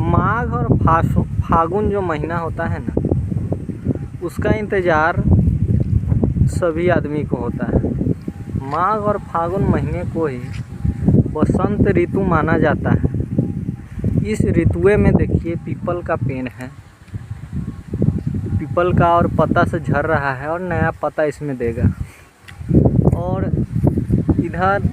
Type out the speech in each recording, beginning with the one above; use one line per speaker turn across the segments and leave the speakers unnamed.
माघ और फागुन जो महीना होता है ना, उसका इंतज़ार सभी आदमी को होता है। माघ और फागुन महीने को ही बसंत ऋतु माना जाता है। इस ऋतु में देखिए पीपल का पेड़ है, पीपल का और पत्ता से झड़ रहा है और नया पत्ता इसमें देगा। और इधर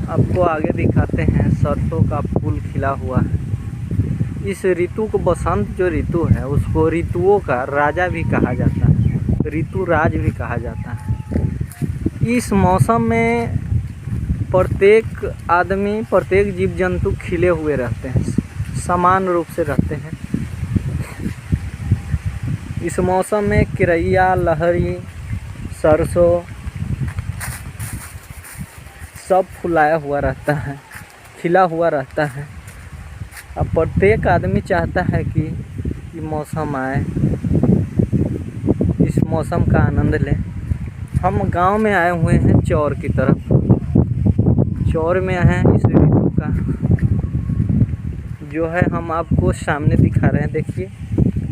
आपको आगे दिखाते हैं सरसों का फूल खिला हुआ है। इस ऋतु को बसंत जो ऋतु है उसको ऋतुओं का राजा भी कहा जाता है, ऋतु राज भी कहा जाता है। इस मौसम में प्रत्येक आदमी, प्रत्येक जीव जंतु खिले हुए रहते हैं, समान रूप से रहते हैं। इस मौसम में किरैया, लहरी, सरसों सब फुलाया हुआ रहता है, खिला हुआ रहता है। अब प्रत्येक आदमी चाहता है कि ये मौसम आए, इस मौसम का आनंद लें। हम गांव में आए हुए हैं चौर की तरफ, चौर में हैं। इस ऋतु का जो है हम आपको सामने दिखा रहे हैं। देखिए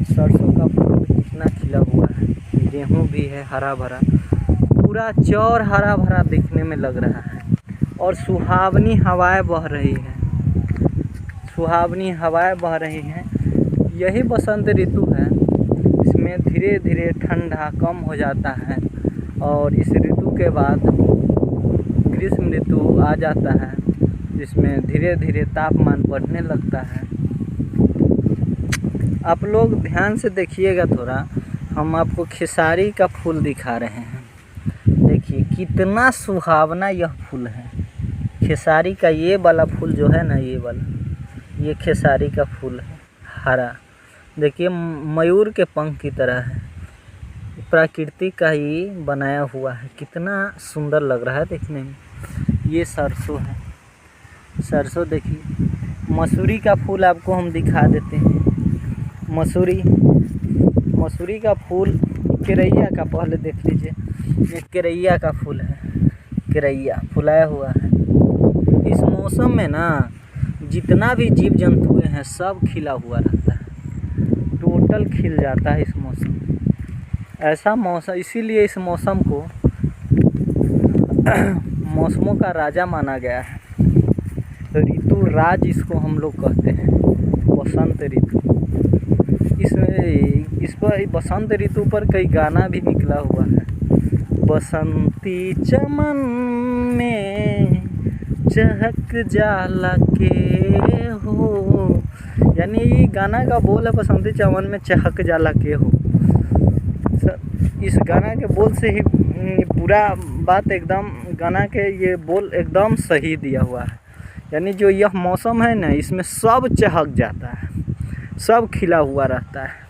सरसों का फूल कितना खिला हुआ है, गेहूँ भी है हरा भरा, पूरा चौर हरा भरा दिखने में लग रहा है। और सुहावनी हवाएं बह रही हैं, सुहावनी हवाएं बह रही हैं। यही बसंत ऋतु है, इसमें धीरे धीरे ठंडा कम हो जाता है और इस ऋतु के बाद ग्रीष्म ऋतु आ जाता है, जिसमें धीरे धीरे तापमान बढ़ने लगता है। आप लोग ध्यान से देखिएगा थोड़ा, हम आपको खेसारी का फूल दिखा रहे हैं। देखिए कितना सुहावना यह फूल है। खेसारी का ये वाला फूल जो है ना, ये वाला, ये खेसारी का फूल है हरा। देखिए मयूर के पंख की तरह है, प्रकृति का ही बनाया हुआ है। कितना सुंदर लग रहा है देखने में। ये सरसों है, सरसों देखिए। मसूरी का फूल आपको हम दिखा देते हैं। मसूरी का फूल, किरैया का पहले देख लीजिए। ये किरैया का फूल है, किरैया फुलाया हुआ है। इस मौसम में ना जितना भी जीव जंतु हैं सब खिला हुआ रहता है, टोटल खिल जाता है इस मौसम। ऐसा मौसम, इसीलिए इस मौसम को मौसमों का राजा माना गया है। ऋतु राज इसको हम लोग कहते हैं, बसंत ऋतु। इस पर बसंत ऋतु पर कई गाना भी निकला हुआ है। बसंती चमन में चहक जाला के हो, यानी ये गाना का बोल है बसंती चमन में चहक जाला के हो। इस गाना के बोल से ही पूरा बात एकदम, गाना के ये बोल एकदम सही दिया हुआ है। यानी जो यह मौसम है ना, इसमें सब चहक जाता है, सब खिला हुआ रहता है।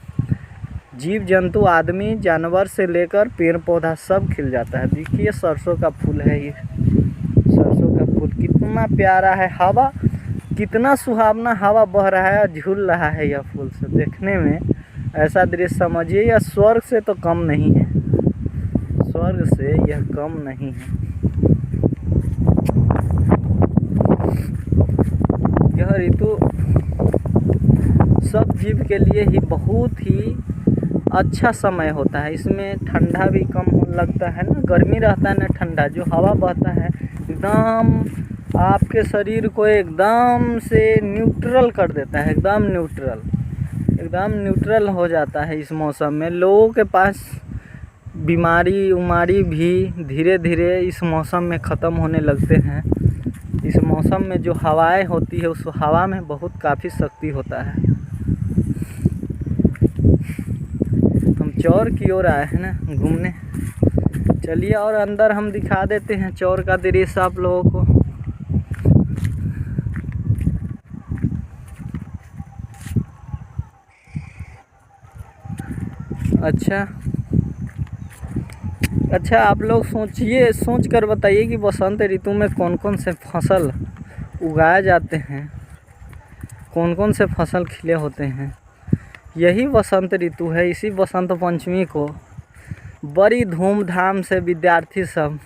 जीव जंतु, आदमी, जानवर से लेकर पेड़ पौधा सब खिल जाता है। देखिए सरसों का फूल है, ये सरसों का फूल कितना प्यारा है। हवा कितना सुहावना हवा बह रहा है और झूल रहा है यह फूल से। देखने में ऐसा दृश्य समझिए यह स्वर्ग से तो कम नहीं है, स्वर्ग से यह कम नहीं है। यह ऋतु सब जीव के लिए ही बहुत ही अच्छा समय होता है। इसमें ठंडा भी कम होने लगता है ना, गर्मी रहता है ना ठंडा। जो हवा बहता है एकदम आपके शरीर को एकदम से न्यूट्रल कर देता है, एकदम न्यूट्रल हो जाता है। इस मौसम में लोगों के पास बीमारी उमारी भी धीरे धीरे इस मौसम में ख़त्म होने लगते हैं। इस मौसम में जो हवाएं होती है, उस हवा में बहुत काफ़ी शक्ति होता है। हम चौर की ओर आए हैं ना घूमने, चलिए और अंदर हम दिखा देते हैं चौर का दृश्य आप लोगों को। अच्छा आप लोग सोच कर बताइए कि बसंत ऋतु में कौन कौन से फसल उगाए जाते हैं, कौन कौन से फसल खिले होते हैं। यही बसंत ऋतु है। इसी बसंत पंचमी को बड़ी धूमधाम से विद्यार्थी सब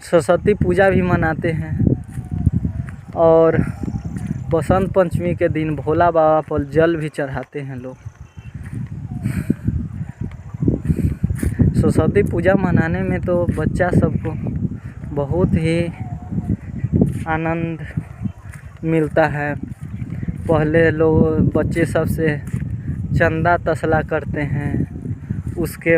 सरस्वती पूजा भी मनाते हैं और बसंत पंचमी के दिन भोला बाबा पर जल भी चढ़ाते हैं लोग। सरस्वती पूजा मनाने में तो बच्चा सबको बहुत ही आनंद मिलता है। पहले लोग बच्चे सब से चंदा तसला करते हैं, उसके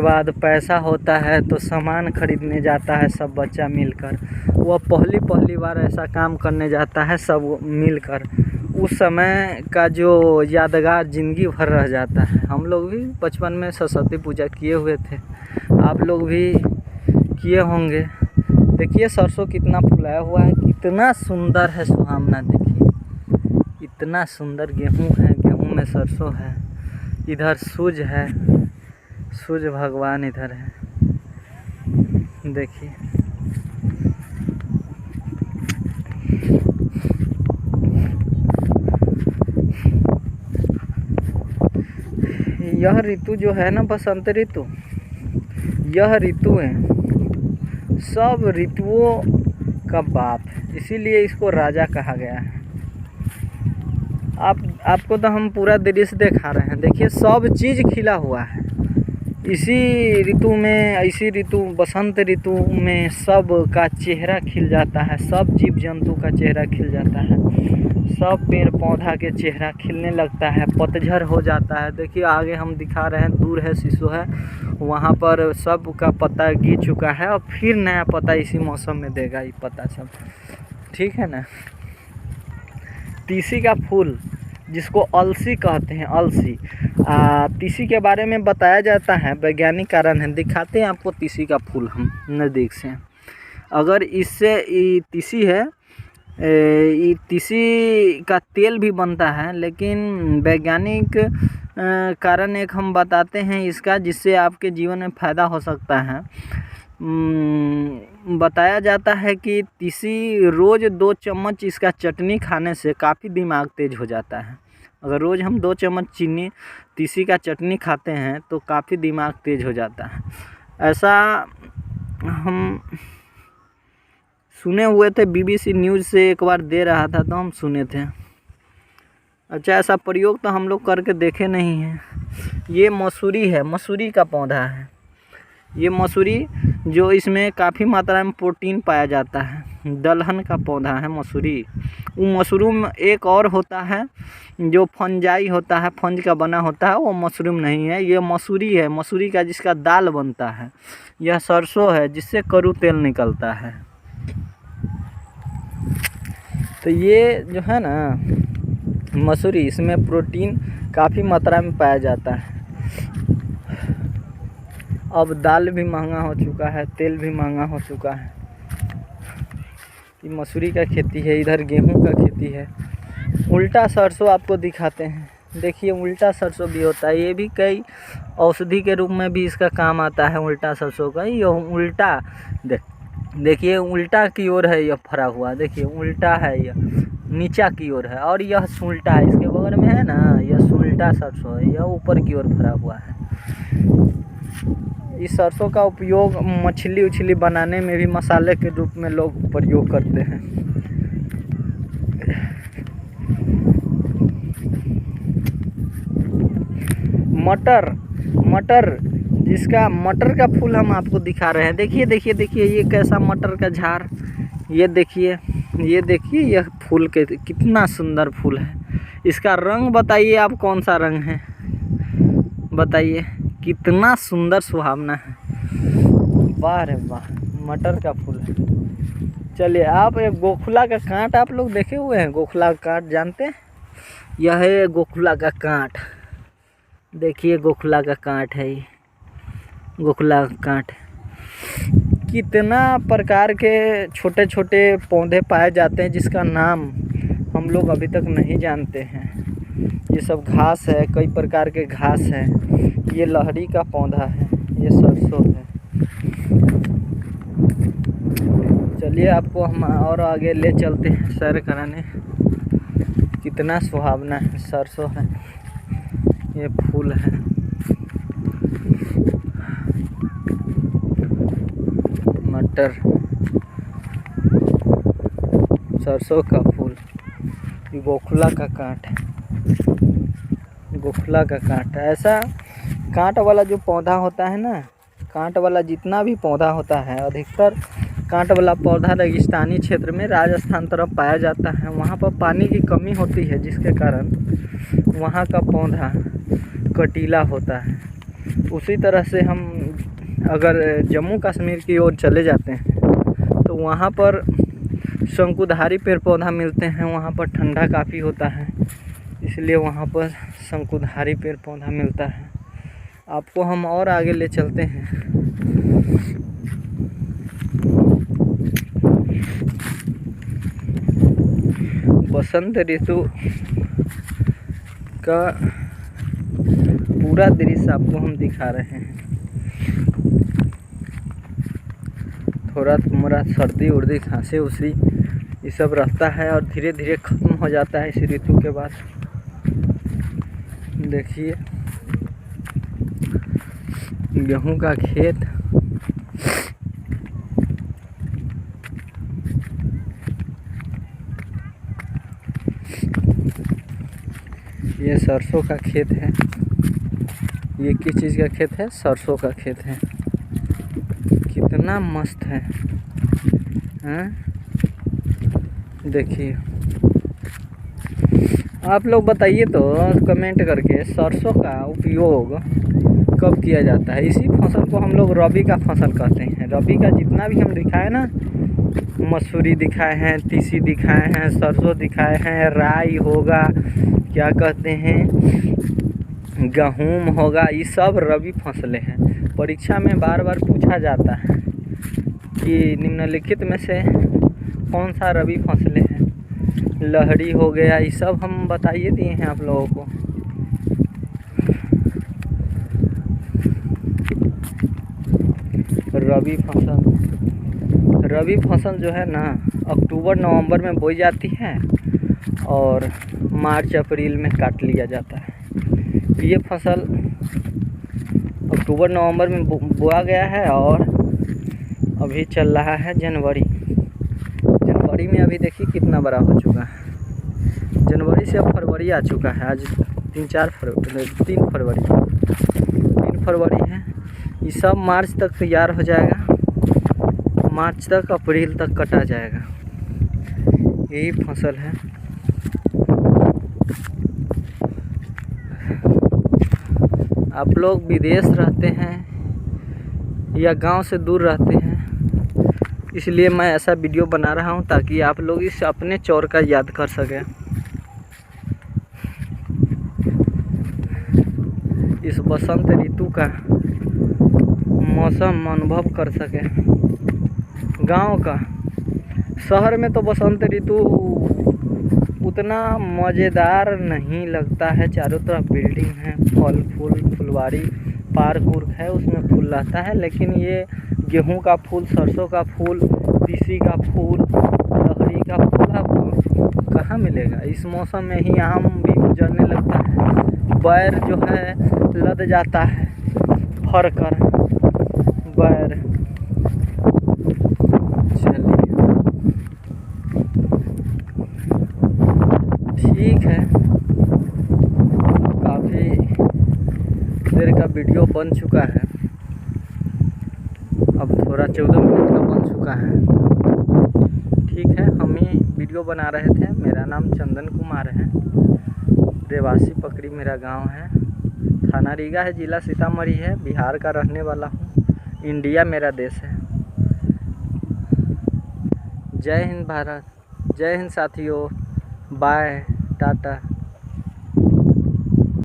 बाद पैसा होता है तो सामान खरीदने जाता है सब बच्चा मिलकर। वह पहली बार ऐसा काम करने जाता है सब मिलकर। उस समय का जो यादगार ज़िंदगी भर रह जाता है। हम लोग भी बचपन में सरस्वती पूजा किए हुए थे, आप लोग भी किए होंगे। देखिए सरसों कितना फुलाया हुआ है, कितना सुंदर है, सुहावना। देखिए इतना सुंदर गेहूँ है, गेहूँ में सरसों है। इधर सूरज है, सूर्य भगवान इधर है। देखिए यह ऋतु जो है ना, बसंत ऋतु, यह ऋतु है सब ऋतुओं का बाप, इसीलिए इसको राजा कहा गया है। आपको तो हम पूरा दृश्य दिखा रहे हैं। देखिए सब चीज़ खिला हुआ है इसी ऋतु बसंत ऋतु में सब का चेहरा खिल जाता है, सब जीव जंतु का चेहरा खिल जाता है, सब पेड़ पौधा के चेहरा खिलने लगता है, पतझड़ हो जाता है। देखिए आगे हम दिखा रहे हैं, दूर है शीशो है, वहाँ पर सब का पत्ता गिर चुका है और फिर नया पत्ता इसी मौसम में देगा ये पत्ता सब, ठीक है ना। तीसी का फूल जिसको अलसी कहते हैं, अलसी। तीसी के बारे में बताया जाता है, वैज्ञानिक कारण है। दिखाते हैं आपको तीसी का फूल हम नज़दीक से। अगर इससे तीसी है, तीसी का तेल भी बनता है, लेकिन वैज्ञानिक कारण एक हम बताते हैं इसका, जिससे आपके जीवन में फ़ायदा हो सकता है। बताया जाता है कि तीसी रोज़ 2 चम्मच इसका चटनी खाने से काफ़ी दिमाग तेज हो जाता है। अगर रोज़ हम 2 चम्मच तीसी का चटनी खाते हैं तो काफ़ी दिमाग तेज हो जाता है। ऐसा हम सुने हुए थे, BBC न्यूज़ से एक बार दे रहा था तो हम सुने थे। अच्छा, ऐसा प्रयोग तो हम लोग करके देखे नहीं हैं। ये मसूरी है, मसूरी का पौधा है ये मसूरी, जो इसमें काफ़ी मात्रा में प्रोटीन पाया जाता है। दलहन का पौधा है मसूरी। वो मशरूम एक और होता है जो फंजाई होता है, फंज का बना होता है, वो मशरूम नहीं है, ये मसूरी है। मसूरी का जिसका दाल बनता है। यह सरसों है जिससे कड़ू तेल निकलता है। तो ये जो है ना मसूरी, इसमें प्रोटीन काफ़ी मात्रा में पाया जाता है। अब दाल भी महंगा हो चुका है, तेल भी महंगा हो चुका है। ये मसूरी का खेती है, इधर गेहूं का खेती है। उल्टा सरसों आपको दिखाते हैं। देखिए उल्टा सरसों भी होता है, ये भी कई औषधि के रूप में भी इसका काम आता है। उल्टा सरसों का ये उल्टा देखिए उल्टा की ओर है यह फरा हुआ। देखिए उल्टा है, यह नीचा की ओर है, और यह सुल्टा है, इसके बगल में है ना, यह सुल्टा सरसों है, यह ऊपर की ओर फरा हुआ है। इस सरसों का उपयोग मछली उछली बनाने में भी मसाले के रूप में लोग प्रयोग करते हैं। मटर जिसका मटर का फूल हम आपको दिखा रहे हैं। देखिए ये कैसा मटर का झाड़, ये देखिए यह फूल के कितना सुंदर फूल है। इसका रंग बताइए आप, कौन सा रंग है बताइए, कितना सुंदर सुहावना है। वाह रे वाह, मटर का फूल है। चलिए आप एक गोखला का कांट आप लोग देखे हुए हैं? गोखला का कांट जानते हैं? यह है गोखला का कांट। देखिए गोखला का कांट है ये, गोखला का कांट। कितना प्रकार के छोटे छोटे पौधे पाए जाते हैं जिसका नाम हम लोग अभी तक नहीं जानते हैं। ये सब घास है, कई प्रकार के घास है। ये लहरी का पौधा है, ये सरसों है। चलिए आपको हम और आगे ले चलते हैं सैर कराने। कितना सुहावना है, सरसों है, ये फूल है। टमाटर, सरसों का फूल, गोखला का कांट, गोखला का कांट। ऐसा कांट वाला जो पौधा होता है ना, कांट वाला जितना भी पौधा होता है, अधिकतर कांट वाला पौधा रेगिस्तानी क्षेत्र में राजस्थान तरफ पाया जाता है। वहाँ पर पानी की कमी होती है, जिसके कारण वहाँ का पौधा कटीला होता है। उसी तरह से हम अगर जम्मू कश्मीर की ओर चले जाते हैं तो वहाँ पर शंकुधारी पेड़ पौधा मिलते हैं। वहाँ पर ठंडा काफ़ी होता है, इसलिए वहाँ पर शंकुधारी पेड़ पौधा मिलता है। आपको हम और आगे ले चलते हैं। बसंत ऋतु का पूरा दृश्य आपको हम दिखा रहे हैं। थोड़ा मोरा सर्दी उर्दी खांसी उसी ये सब रहता है और धीरे धीरे ख़त्म हो जाता है इस ऋतु के बाद। देखिए गेहूं का खेत, ये सरसों का खेत है। ये किस चीज़ का खेत है? सरसों का खेत है। कितना मस्त है, हैं? देखिए, आप लोग बताइए तो कमेंट करके, सरसों का उपयोग कब किया जाता है? इसी फसल को हम लोग रबी का फसल कहते हैं। रबी का जितना भी हम दिखाए ना, मसूरी दिखाए हैं, तीसी दिखाए हैं, सरसों दिखाए हैं, राई होगा, क्या कहते हैं, गेहूँ होगा, ये सब रबी फसलें हैं। परीक्षा में बार बार पूछा जाता है कि निम्नलिखित में से कौन सा रबी फसलें हैं। लहरी हो गया, ये सब हम बताइए दिए हैं आप लोगों को। रबी फसल जो है ना, अक्टूबर नवंबर में बोई जाती है और मार्च अप्रैल में काट लिया जाता है। ये फसल अक्टूबर नवंबर में बोया गया है और अभी चल रहा है जनवरी में। अभी देखिए कितना बड़ा हो चुका है। जनवरी से अब फरवरी आ चुका है। आज 3 फरवरी है। ये सब मार्च तक तैयार हो जाएगा, मार्च तक अप्रैल तक कटा जाएगा। यही फसल है। आप लोग विदेश रहते हैं या गांव से दूर रहते हैं, इसलिए मैं ऐसा वीडियो बना रहा हूं ताकि आप लोग इस अपने चौर का याद कर सकें, इस बसंत ऋतु का मौसम अनुभव कर सकें गांव का। शहर में तो बसंत ऋतु उतना मज़ेदार नहीं लगता है। चारों तरफ बिल्डिंग है, फल फूल फुलवारी पार्क उर्क है, उसमें फूल रहता है। लेकिन ये गेहूं का फूल, सरसों का फूल, तीसी का फूल, लहरी का फूल आपको कहाँ मिलेगा? इस मौसम में ही आम भी गुजरने लगता है, बैर जो है लद जाता है फर कर बैर। चलिए ठीक है, काफ़ी देर का वीडियो बन चुका है। अब थोड़ा 14 मिनट का बन चुका है। ठीक है, हम ही वीडियो बना रहे थे। मेरा नाम चंदन कुमार है, रेवासी पकड़ी मेरा गांव है, थाना रीगा है, जिला सीतामढ़ी है, बिहार का रहने वाला हूँ। इंडिया मेरा देश है। जय हिंद भारत, जय हिंद साथियों, बाय, टाटा।